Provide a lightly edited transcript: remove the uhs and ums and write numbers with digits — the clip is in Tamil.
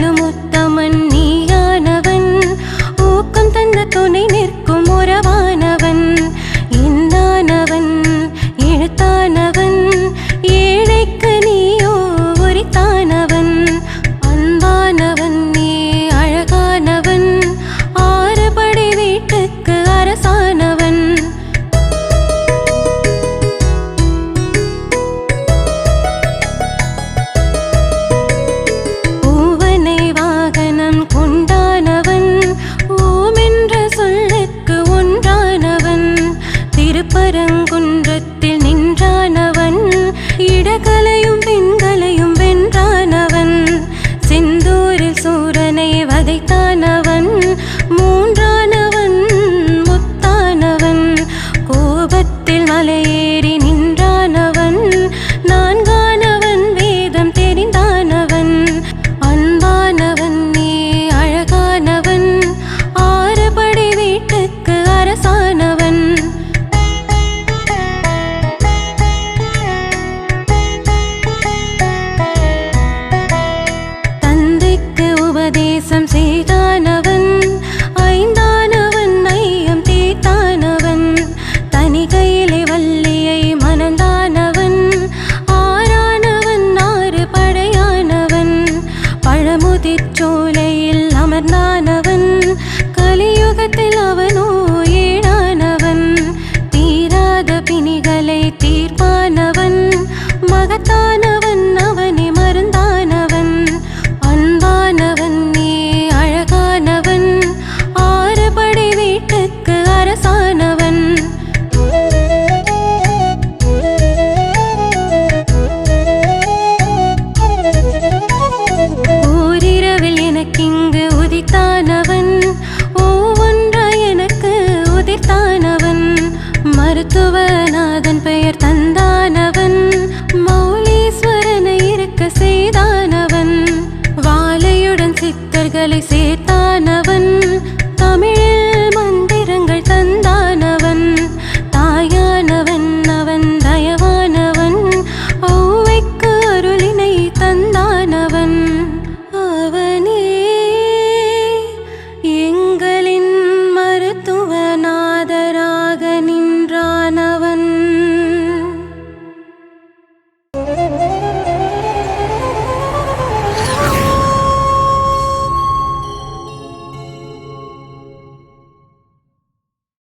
என்னாலும் உத்தமன் நீயானவன் ஊக்கம் தந்த துணை நிற்கும் உறவானவன் இன்னானவன் எழுத்தானவன் ஏழைக்கு நீயோ உரித்தானவன் அன்பானவன் நீ அழகானவன் ஆறுபடை வீட்டுக்கு அரசானவன் பூவனை வாகனம் கொண்டானவன் ஓமென்ற சொல்லுக்கு ஒன்றானவன் திருப்பரங்குன்றத்தில் நின்றானவன் இடகளையும் பெண்களையும் வென்றானவன் செந்தூரில் சூரனை வதைத்தானவன் மூன்றானவன் முத்தானவன் கோபத்தில் மலையேறி நின்றானவன் நான்கானவன் வேதம் தெரிந்தானவன் அன்பானவன் நீ அழகானவன் ஆறுபடை வீட்டுக்கு அரசானவன் தந்தைக்கு உபதேசம் செய்தானவன் ஐந்தானவன் ஐயம் தீர்த்தானவன் தனிகையிலே வள்ளியை மணந்தானவன் ஆறானவன் ஆறு படையானவன் பழமுதிர் சோலையில் அமர்ந்தானவன் கலியுகத்தில் அவனோ ஏழானவன் தீராத பிணிகளை தீர்ப்பானவன் மகத்தானவன் அவனே மருந்தானவன் அன்பானவன் நீ அழகானவன் ஆறுபடை வீட்டுக்கு அரசானவன் ஓரிரவில் எனக்கிங்கு உதித்தானவன் ஒவ்வொன்றாய் எனக்கு உதிர்த்தானவன் மருத்துவநாதன் பெயர் தந்தானவன் மௌலீஸ்வரனை இருக்க செய்தானவன் வாழையுடன் சித்தர்களை சேர்த்தானவன்